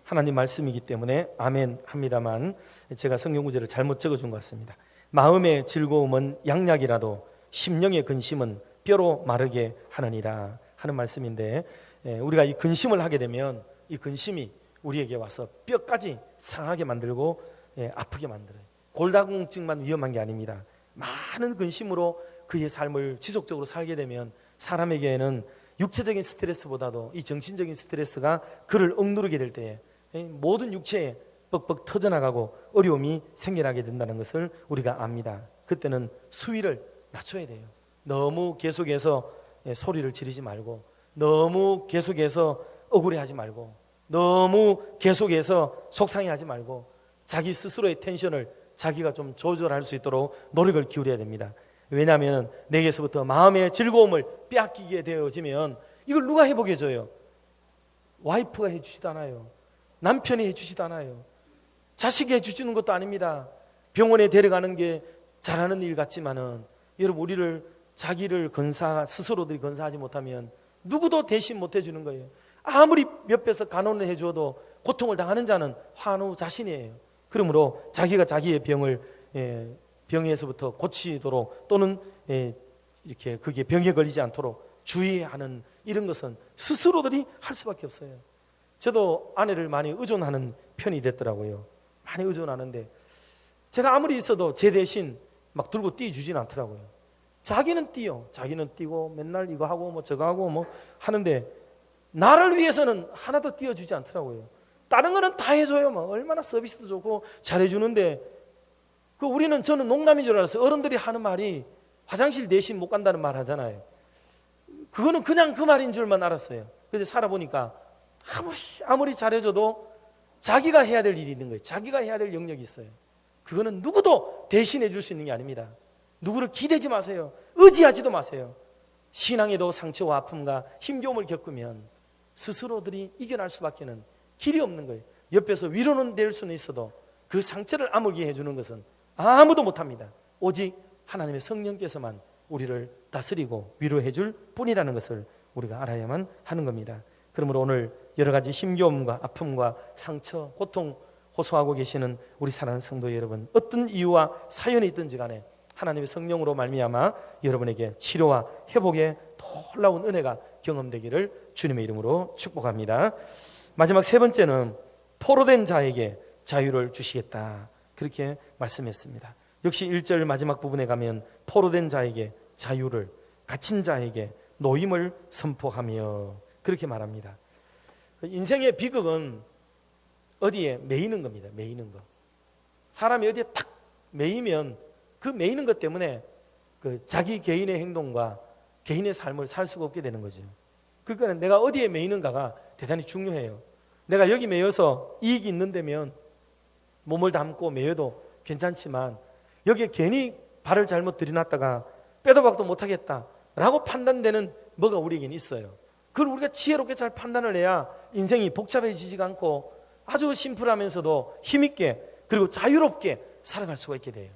하나님 말씀이기 때문에 아멘 합니다만 제가 성경 구절을 잘못 적어준 것 같습니다. 마음의 즐거움은 양약이라도 심령의 근심은 뼈로 마르게 하느니라 하는 말씀인데 우리가 이 근심을 하게 되면 이 근심이 우리에게 와서 뼈까지 상하게 만들고 아프게 만들어요. 골다공증만 위험한 게 아닙니다. 많은 근심으로 그의 삶을 지속적으로 살게 되면 사람에게는 육체적인 스트레스보다도 이 정신적인 스트레스가 그를 억누르게 될 때에 모든 육체에 뻑뻑 터져나가고 어려움이 생겨나게 된다는 것을 우리가 압니다. 그때는 수위를 낮춰야 돼요. 너무 계속해서 소리를 지르지 말고 너무 계속해서 억울해하지 말고 너무 계속해서 속상해하지 말고 자기 스스로의 텐션을 자기가 좀 조절할 수 있도록 노력을 기울여야 됩니다. 왜냐하면 내게서부터 마음의 즐거움을 빼앗기게 되어지면 이걸 누가 해보게 해줘요? 와이프가 해주지도 않아요. 남편이 해주지도 않아요. 자식이 해주시는 것도 아닙니다. 병원에 데려가는 게 잘하는 일 같지만은 여러분 우리를 자기를 스스로들이 건사하지 못하면 누구도 대신 못 해주는 거예요. 아무리 옆에서 간호를 해줘도 고통을 당하는 자는 환우 자신이에요. 그러므로 자기가 자기의 병에서부터 고치도록 또는 이렇게 그게 병에 걸리지 않도록 주의하는 이런 것은 스스로들이 할 수밖에 없어요. 저도 아내를 많이 의존하는 편이 됐더라고요. 많이 의존하는데 제가 아무리 있어도 제 대신 막 들고 뛰어주진 않더라고요. 자기는 뛰고 맨날 이거 하고 뭐 저거 하고 뭐 하는데 나를 위해서는 하나도 뛰어주지 않더라고요. 다른 거는 다 해줘요. 뭐 얼마나 서비스도 좋고 잘해주는데 저는 농담인 줄 알았어요. 어른들이 하는 말이 화장실 대신 못 간다는 말 하잖아요. 그거는 그냥 그 말인 줄만 알았어요. 근데 살아보니까 아무리 잘해줘도 자기가 해야 될 일이 있는 거예요. 자기가 해야 될 영역이 있어요. 그거는 누구도 대신해 줄 수 있는 게 아닙니다. 누구를 기대지 마세요. 의지하지도 마세요. 신앙에도 상처와 아픔과 힘겨움을 겪으면 스스로들이 이겨낼 수밖에는 길이 없는 거예요. 옆에서 위로는 될 수는 있어도 그 상처를 아물게 해주는 것은 아무도 못합니다. 오직 하나님의 성령께서만 우리를 다스리고 위로해 줄 뿐이라는 것을 우리가 알아야만 하는 겁니다. 그러므로 오늘 여러 가지 힘겨움과 아픔과 상처, 고통 호소하고 계시는 우리 사랑하는 성도 여러분, 어떤 이유와 사연이 있든지 간에 하나님의 성령으로 말미암아 여러분에게 치료와 회복의 놀라운 은혜가 경험되기를 주님의 이름으로 축복합니다. 마지막 세 번째는 포로된 자에게 자유를 주시겠다, 그렇게 말씀했습니다. 역시 1절 마지막 부분에 가면 포로된 자에게 자유를, 갇힌 자에게 노임을 선포하며 그렇게 말합니다. 인생의 비극은 어디에 매이는 겁니다. 매이는 거. 사람이 어디에 탁 매이면 그 매이는 것 때문에 그 자기 개인의 행동과 개인의 삶을 살 수가 없게 되는 거죠. 그러니까 내가 어디에 매이는가가 대단히 중요해요. 내가 여기 매여서 이익이 있는 데면 몸을 담고 매여도 괜찮지만 여기에 괜히 발을 잘못 들이놨다가 빼도 박도 못하겠다라고 판단되는 뭐가 우리에겐 있어요. 그걸 우리가 지혜롭게 잘 판단을 해야 인생이 복잡해지지가 않고 아주 심플하면서도 힘있게 그리고 자유롭게 살아갈 수가 있게 돼요.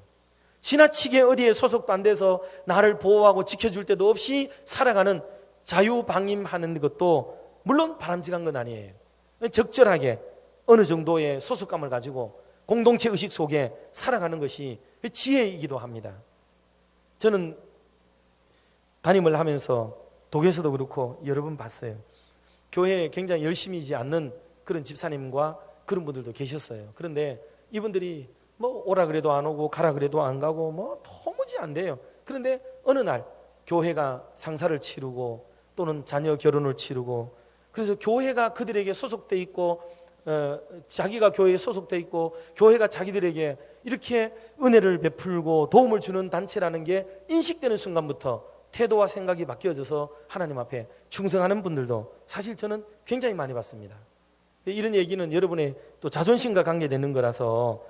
지나치게 어디에 소속도 안 돼서 나를 보호하고 지켜줄 때도 없이 살아가는 자유방임하는 것도 물론 바람직한 건 아니에요. 적절하게 어느 정도의 소속감을 가지고 공동체 의식 속에 살아가는 것이 지혜이기도 합니다. 저는 담임을 하면서 독일에서도 그렇고 여러 번 봤어요. 교회에 굉장히 열심히지 않는 그런 집사님과 그런 분들도 계셨어요. 그런데 이분들이 뭐 오라 그래도 안 오고 가라 그래도 안 가고 뭐 도무지 안 돼요. 그런데 어느 날 교회가 상사를 치르고 또는 자녀 결혼을 치르고, 그래서 교회가 그들에게 소속돼 있고 자기가 교회에 소속돼 있고 교회가 자기들에게 이렇게 은혜를 베풀고 도움을 주는 단체라는 게 인식되는 순간부터 태도와 생각이 바뀌어져서 하나님 앞에 충성하는 분들도 사실 저는 굉장히 많이 봤습니다. 이런 얘기는 여러분의 또 자존심과 관계되는 거라서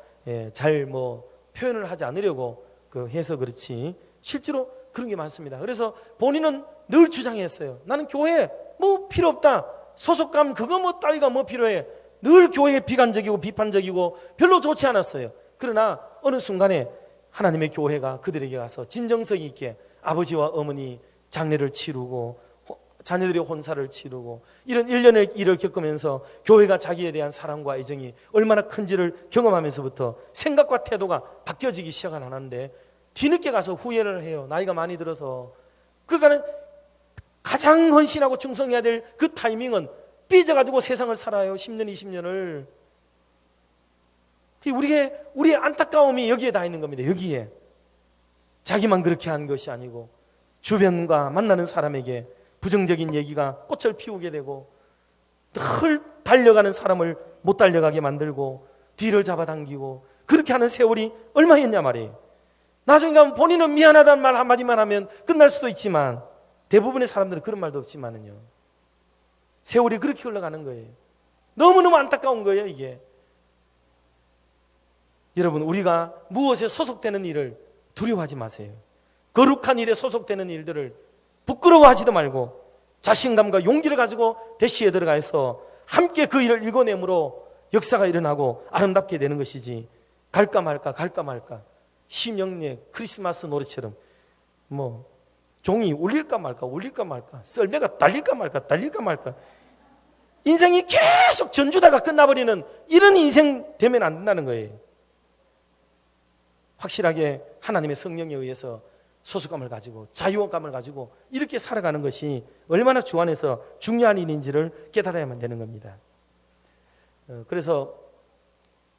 잘 뭐 표현을 하지 않으려고 해서 그렇지 실제로 그런 게 많습니다. 그래서 본인은 늘 주장했어요. 나는 교회 뭐 필요 없다. 소속감 그거 뭐 따위가 뭐 필요해. 늘 교회에 비관적이고 비판적이고 별로 좋지 않았어요. 그러나 어느 순간에 하나님의 교회가 그들에게 가서 진정성 있게 아버지와 어머니 장례를 치르고 자녀들의 혼사를 치르고 이런 일련의 일을 겪으면서 교회가 자기에 대한 사랑과 애정이 얼마나 큰지를 경험하면서부터 생각과 태도가 바뀌어지기 시작을 하는데 뒤늦게 가서 후회를 해요. 나이가 많이 들어서. 그러니까 가장 헌신하고 충성해야 될 그 타이밍은 삐져가지고 세상을 살아요. 10년 20년을. 우리의 안타까움이 여기에 다 있는 겁니다. 여기에. 자기만 그렇게 한 것이 아니고 주변과 만나는 사람에게 부정적인 얘기가 꽃을 피우게 되고 늘 달려가는 사람을 못 달려가게 만들고 뒤를 잡아당기고 그렇게 하는 세월이 얼마였냐 말이에요. 나중에 가면 본인은 미안하다는 말 한마디만 하면 끝날 수도 있지만 대부분의 사람들은 그런 말도 없지만은요, 세월이 그렇게 흘러가는 거예요. 너무너무 안타까운 거예요. 이게 여러분, 우리가 무엇에 소속되는 일을 두려워하지 마세요. 거룩한 일에 소속되는 일들을 부끄러워하지도 말고 자신감과 용기를 가지고 대시에 들어가서 함께 그 일을 일궈내므로 역사가 일어나고 아름답게 되는 것이지, 갈까 말까 갈까 말까 심영래 크리스마스 노래처럼 뭐 종이 울릴까 말까 울릴까 말까 썰매가 달릴까 말까 달릴까 말까 인생이 계속 전주다가 끝나버리는 이런 인생 되면 안 된다는 거예요. 확실하게 하나님의 성령에 의해서 소속감을 가지고 자유감을 가지고 이렇게 살아가는 것이 얼마나 주 안에서 중요한 일인지를 깨달아야만 되는 겁니다. 그래서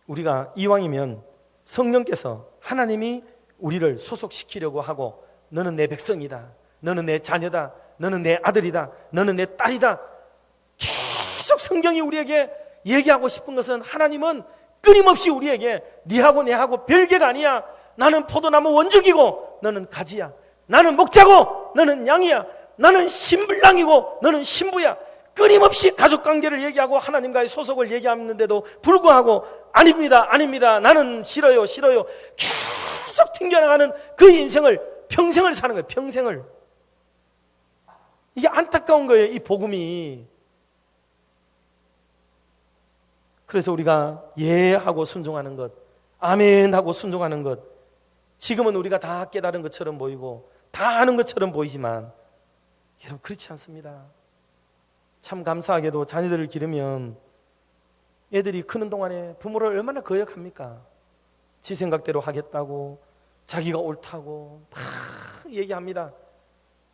우리가 이왕이면 성령께서 하나님이 우리를 소속시키려고 하고 너는 내 백성이다, 너는 내 자녀다, 너는 내 아들이다, 너는 내 딸이다, 계속 성경이 우리에게 얘기하고 싶은 것은 하나님은 끊임없이 우리에게 네하고 내하고 별개가 아니야. 나는 포도나무 원죽이고 너는 가지야. 나는 목자고 너는 양이야. 나는 신불랑이고 너는 신부야. 끊임없이 가족관계를 얘기하고 하나님과의 소속을 얘기하는데도 불구하고 아닙니다, 아닙니다, 나는 싫어요, 싫어요, 계속 튕겨나가는 그 인생을 평생을 사는 거예요. 평생을. 이게 안타까운 거예요, 이 복음이. 그래서 우리가 예하고 순종하는 것, 아멘하고 순종하는 것, 지금은 우리가 다 깨달은 것처럼 보이고 다 아는 것처럼 보이지만 여러분, 그렇지 않습니다. 참 감사하게도 자녀들을 기르면 애들이 크는 동안에 부모를 얼마나 거역합니까? 지 생각대로 하겠다고, 자기가 옳다고 막 얘기합니다.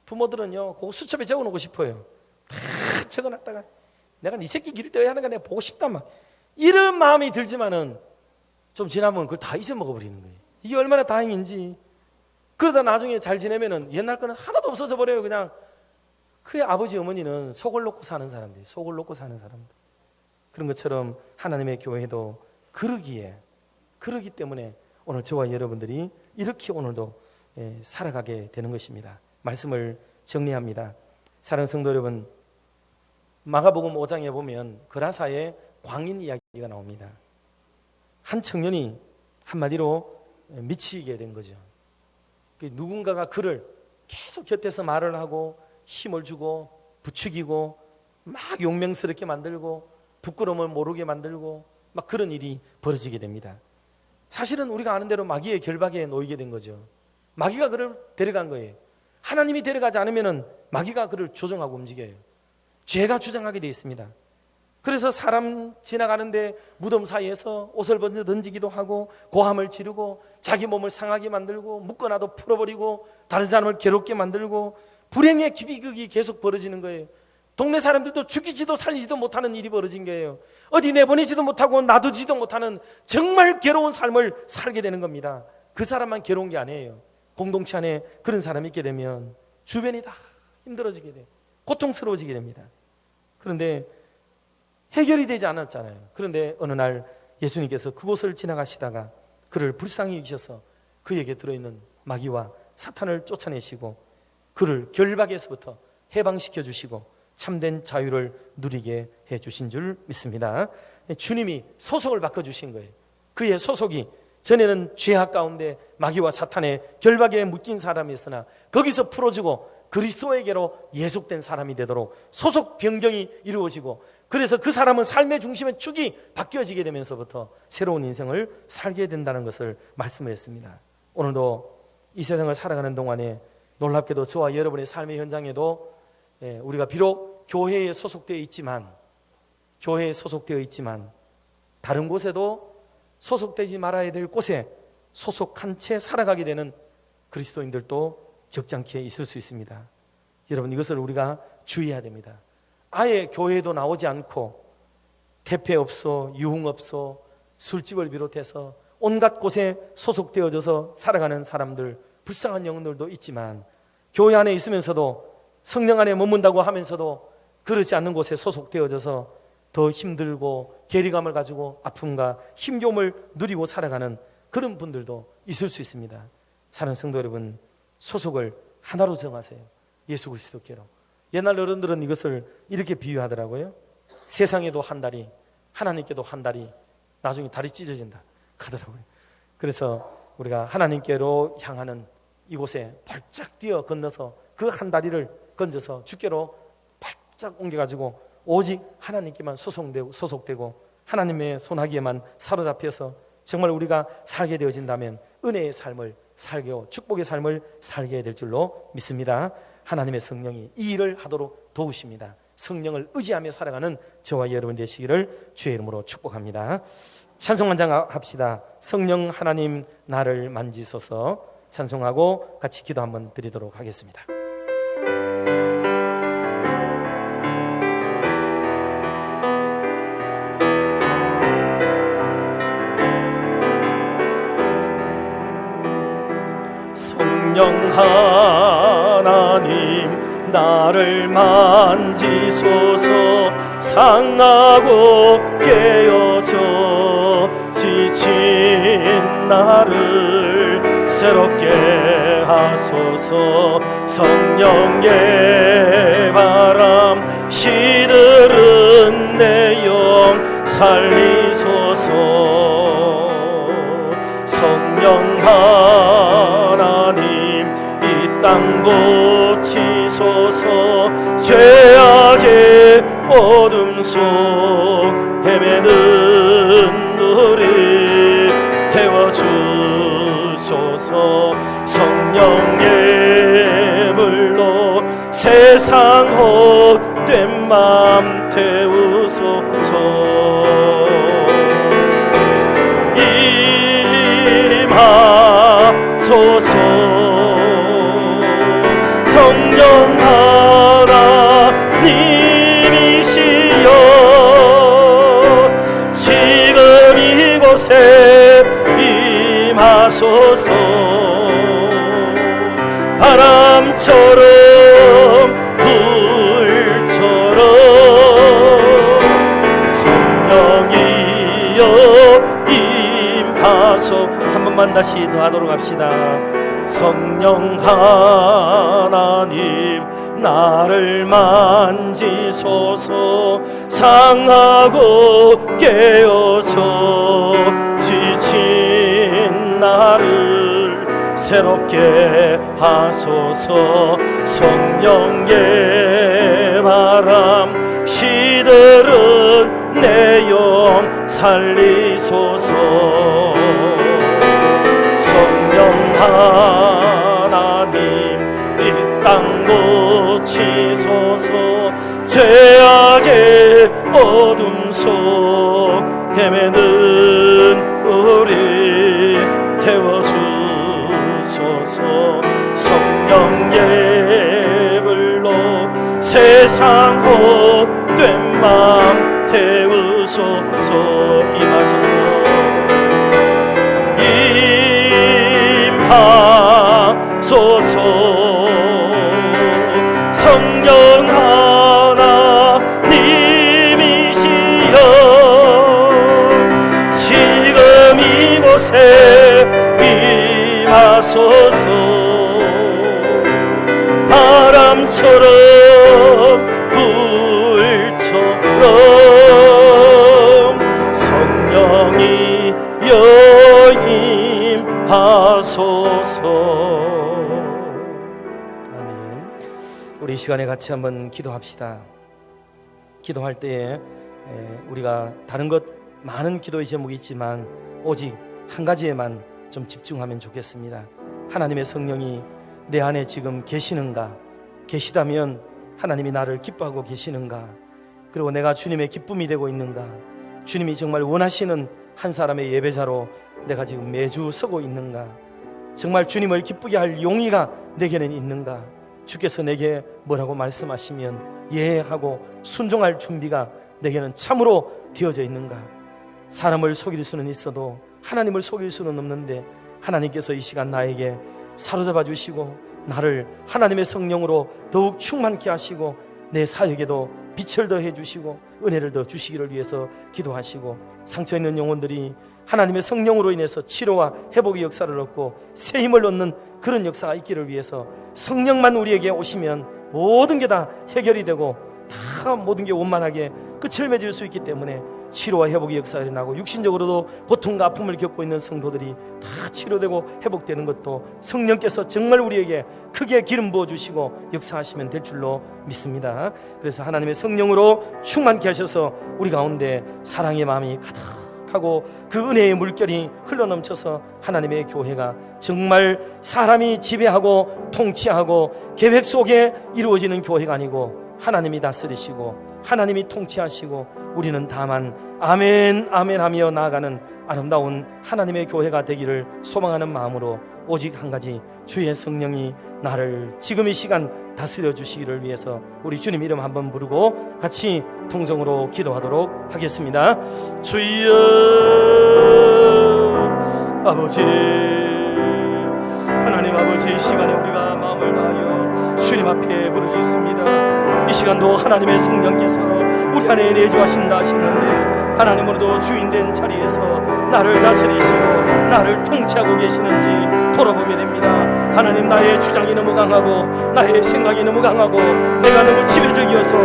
부모들은요, 그거 수첩에 적어놓고 싶어요. 다 적어놨다가 내가 네 새끼 기를 떼어야 하는 거 내가 보고 싶단 말. 이런 마음이 들지만은 좀 지나면 그걸 다 잊어먹어버리는 거예요. 이게 얼마나 다행인지. 그러다 나중에 잘 지내면은 옛날 거는 하나도 없어져 버려요. 그냥 그의 아버지 어머니는 속을 놓고 사는 사람들, 속을 놓고 사는 사람들. 그런 것처럼 하나님의 교회도 그러기 때문에 오늘 저와 여러분들이 이렇게 오늘도 살아가게 되는 것입니다. 말씀을 정리합니다. 사랑하는 성도 여러분, 마가복음 5장에 보면 그라사의 광인 이야기가 나옵니다. 한 청년이 한마디로 미치게 된 거죠. 누군가가 그를 계속 곁에서 말을 하고 힘을 주고 부추기고 막 용맹스럽게 만들고 부끄러움을 모르게 만들고 막 그런 일이 벌어지게 됩니다. 사실은 우리가 아는 대로 마귀의 결박에 놓이게 된 거죠. 마귀가 그를 데려간 거예요. 하나님이 데려가지 않으면 마귀가 그를 조종하고 움직여요. 죄가 주장하게 되어 있습니다. 그래서 사람 지나가는데 무덤 사이에서 옷을 번져 던지기도 하고 고함을 지르고 자기 몸을 상하게 만들고 묶어놔도 풀어버리고 다른 사람을 괴롭게 만들고 불행의 비극이 계속 벌어지는 거예요. 동네 사람들도 죽이지도 살리지도 못하는 일이 벌어진 거예요. 어디 내보내지도 못하고 놔두지도 못하는 정말 괴로운 삶을 살게 되는 겁니다. 그 사람만 괴로운 게 아니에요. 공동체 안에 그런 사람이 있게 되면 주변이 다 힘들어지게 돼요. 고통스러워지게 됩니다. 그런데 해결이 되지 않았잖아요. 그런데 어느 날 예수님께서 그곳을 지나가시다가 그를 불쌍히 여기셔서 그에게 들어있는 마귀와 사탄을 쫓아내시고 그를 결박에서부터 해방시켜 주시고 참된 자유를 누리게 해주신 줄 믿습니다. 주님이 소속을 바꿔주신 거예요. 그의 소속이 전에는 죄악 가운데 마귀와 사탄의 결박에 묶인 사람이었으나 거기서 풀어주고 그리스도에게로 예속된 사람이 되도록 소속 변경이 이루어지고, 그래서 그 사람은 삶의 중심의 축이 바뀌어지게 되면서부터 새로운 인생을 살게 된다는 것을 말씀을 했습니다. 오늘도 이 세상을 살아가는 동안에 놀랍게도 저와 여러분의 삶의 현장에도 우리가 비록 교회에 소속되어 있지만 다른 곳에도 소속되지 말아야 될 곳에 소속한 채 살아가게 되는 그리스도인들도 적잖게 있을 수 있습니다. 여러분, 이것을 우리가 주의해야 됩니다. 아예 교회에도 나오지 않고 대패업소, 유흥업소, 술집을 비롯해서 온갖 곳에 소속되어져서 살아가는 사람들, 불쌍한 영혼들도 있지만 교회 안에 있으면서도 성령 안에 머문다고 하면서도 그렇지 않는 곳에 소속되어져서 더 힘들고 괴리감을 가지고 아픔과 힘겨움을 누리고 살아가는 그런 분들도 있을 수 있습니다. 사랑하는 성도 여러분, 소속을 하나로 정하세요. 예수 그리스도께로. 옛날 어른들은 이것을 이렇게 비유하더라고요. 세상에도 한 다리, 하나님께도 한 다리, 나중에 다리 찢어진다 하더라고요. 그래서 우리가 하나님께로 향하는 이곳에 발짝 뛰어 건너서 그 한 다리를 건져서 주께로 발짝 옮겨가지고 오직 하나님께만 소속되고 하나님의 손아귀에만 사로잡혀서 정말 우리가 살게 되어진다면 은혜의 삶을 살고 축복의 삶을 살게 될 줄로 믿습니다. 하나님의 성령이 이 일을 하도록 도우십니다. 성령을 의지하며 살아가는 저와 여러분 되시기를 주의 이름으로 축복합니다. 찬송 한 장 합시다. 성령 하나님 나를 만지소서. 찬송하고 같이 기도 한번 드리도록 하겠습니다. 성령 하나님 나를 만지소서. 상하고 깨어져 지친 나를 새롭게 하소서. 성령의 바람 시들은 내 영 살리소서. 성령 하나님 이 땅 고치소서. 죄악의 어둠 속 헤매는 우리 태워주소서. 성령의 불로 세상 헛된 맘 태우소서. 임하소서. 하소서. 성령 하나님이시여 지금 이곳에 임하소서. 바람처럼 불처럼 성령이여 임하소. 한 번만 다시 더 하도록 합시다. 성령 하나님 나를 만지소서. 상하고 깨어서 지친 나를 새롭게 하소서. 성령의 바람 시들은 내 영 살리소서. 성령 하나님 이 땅 고치소서. 죄악의 어둠 속 헤매는 우리 태워주소서. 성령의 불로 세상 헛된 맘 태우소서. 임하소서. 임하소서. 성령 하나님이시여 지금 이곳에 임하소서. 바람처럼 불처럼 성령이 임하소서. 우리 이 시간에 같이 한번 기도합시다. 기도할 때에 우리가 다른 것 많은 기도의 제목이 있지만 오직 한 가지에만 좀 집중하면 좋겠습니다. 하나님의 성령이 내 안에 지금 계시는가? 계시다면 하나님이 나를 기뻐하고 계시는가? 그리고 내가 주님의 기쁨이 되고 있는가? 주님이 정말 원하시는 한 사람의 예배자로 내가 지금 매주 서고 있는가? 정말 주님을 기쁘게 할 용의가 내게는 있는가? 주께서 내게 뭐라고 말씀하시면 예하고 순종할 준비가 내게는 참으로 되어져 있는가? 사람을 속일 수는 있어도 하나님을 속일 수는 없는데 하나님께서 이 시간 나에게 사로잡아 주시고 나를 하나님의 성령으로 더욱 충만케 하시고 내 사역에도 빛을 더해 주시고 은혜를 더 주시기를 위해서 기도하시고 상처 있는 영혼들이 하나님의 성령으로 인해서 치료와 회복의 역사를 얻고 새 힘을 얻는 그런 역사가 있기를 위해서 성령만 우리에게 오시면 모든 게 다 해결이 되고 다 모든 게 원만하게 끝을 맺을 수 있기 때문에 치료와 회복의 역사가 일어나고 육신적으로도 고통과 아픔을 겪고 있는 성도들이 다 치료되고 회복되는 것도 성령께서 정말 우리에게 크게 기름 부어주시고 역사하시면 될 줄로 믿습니다. 그래서 하나님의 성령으로 충만케 하셔서 우리 가운데 사랑의 마음이 가득하고 그 은혜의 물결이 흘러넘쳐서 하나님의 교회가 정말 사람이 지배하고 통치하고 계획 속에 이루어지는 교회가 아니고 하나님이 다스리시고 하나님이 통치하시고 우리는 다만 아멘 아멘 하며 나아가는 아름다운 하나님의 교회가 되기를 소망하는 마음으로 오직 한 가지 주의 성령이 나를 지금 이 시간 다스려 주시기를 위해서 우리 주님 이름 한번 부르고 같이 통성으로 기도하도록 하겠습니다. 주여 아버지 하나님 아버지 이 시간에 우리가 마음을 다하여 주님 앞에 부르짖습니다. 이 시간도 하나님의 성령께서 우리 안에 내주하신다 하시는데 하나님으로도 주인된 자리에서 나를 다스리시고 나를 통치하고 계시는지 돌아보게 됩니다. 하나님 나의 주장이 너무 강하고 나의 생각이 너무 강하고 내가 너무 지배적이어서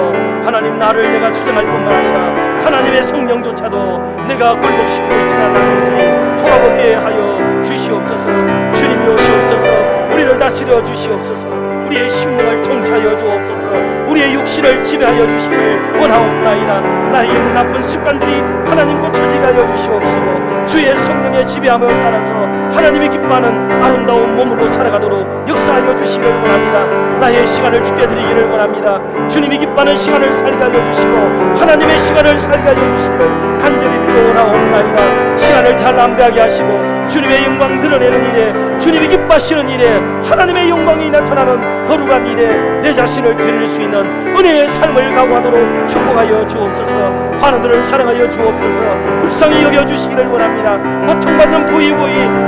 하나님 나를 내가 주장할 뿐만 아니라 하나님의 성령조차도 내가 굴복시키고 있지는 않는지 돌아보게 하여 주시옵소서. 주님이 오시옵소서. 우리를 다스려 주시옵소서. 우리의 심령을 통치하여 주옵소서. 우리의 육신을 지배하여 주시기를 원하옵나이다. 나에게 있는 나쁜 습관들이 하나님 고쳐지게 하여 주시옵시고 주의 성령의 지배함을 따라서 하나님이 기뻐하는 아름다운 몸으로 살아가도록 역사하여 주시기를 원합니다. 나의 시간을 주께 드리기를 원합니다. 주님이 기뻐하는 시간을 살게 하여 주시고 하나님의 시간을 살게 하여 주시기를 간절히 빌어 원하옵나이다. 시간을 잘 낭비하게 하시고 주님의 영광 드러내는 일에 주님이 기뻐하시는 일에, 하나님의 영광이 나타나는 거룩한 일에 내 자신을 드릴 수 있는 은혜의 삶을 각오하도록 축복하여 주옵소서. 환우들을 사랑하여 주옵소서. 불쌍히 여겨주시기를 원합니다. 고통받는 부위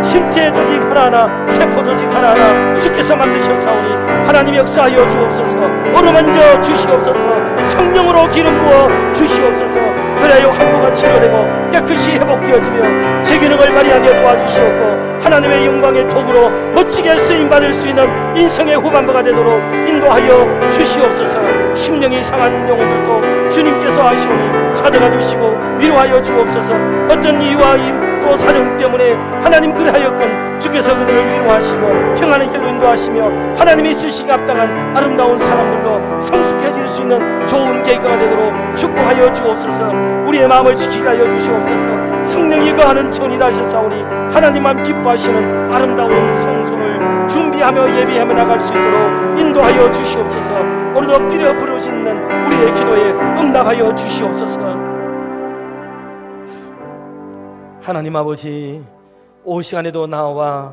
신체 조직 하나하나, 세포 조직 하나하나 주께서 만드셨사오니 하나님 역사하여 주옵소서. 어루만져 주시옵소서. 성령으로 기름 부어 주시옵소서. 그래야 환부가 치료되고 깨끗이 회복되어지며 제 기능을 발휘하게 도와주시옵고 하나님의 영광의 도구로 멋지게 쓰임받을 수 있는 인생의 후반부가 되도록 인도하여 주시옵소서. 심령이 상한 영혼들도 주님께서 아시오니 찾아가 주시고 위로하여 주옵소서. 어떤 이유와 또 사정 때문에 하나님 그리하였건 주께서 그들을 위로하시고 평안의 길로 인도하시며 하나님이 쓰시기 합당한 아름다운 사람들로 성숙해질 수 있는 좋은 계기가 되도록 축복하여 주옵소서. 우리의 마음을 지키게 하여 주시옵소서. 성령이 거하는 천이다 하셨사오니 하나님만 기뻐하시는 아름다운 성소를 준비하며 예비하며 나갈 수 있도록 인도하여 주시옵소서. 오늘 엎드려 부르짖는 우리의 기도에 응답하여 주시옵소서. 하나님 아버지, 오후 시간에도 나와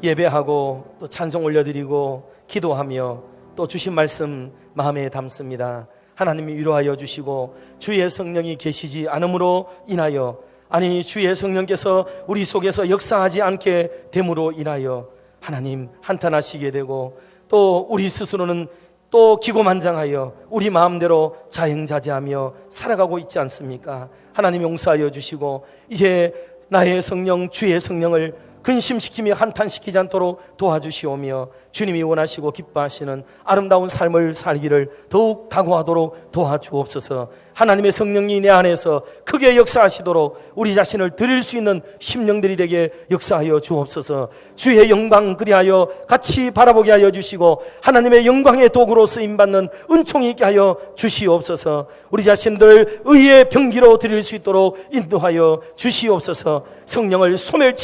예배하고 또 찬송 올려드리고 기도하며 또 주신 말씀 마음에 담습니다. 하나님이 위로하여 주시고 주의 성령이 계시지 않음으로 인하여, 아니 주의 성령께서 우리 속에서 역사하지 않게 됨으로 인하여 하나님 한탄하시게 되고 또 우리 스스로는 또 기고만장하여 우리 마음대로 자행자제하며 살아가고 있지 않습니까? 하나님 용서하여 주시고 이제 나의 성령, 주의 성령을 근심시키며 한탄시키지 않도록 도와주시오며 주님이 원하시고 기뻐하시는 아름다운 삶을 살기를 더욱 각오하도록 도와주옵소서. 하나님의 성령이 내 안에서 크게 역사하시도록 우리 자신을 드릴 수 있는 심령들이 되게 역사하여 주옵소서. 주의 영광 그리하여 같이 바라보게 하여 주시고 하나님의 영광의 도구로 쓰임받는 은총이 있게 하여 주시옵소서. 우리 자신들 의의 병기로 드릴 수 있도록 인도하여 주시옵소서. 성령을 소멸치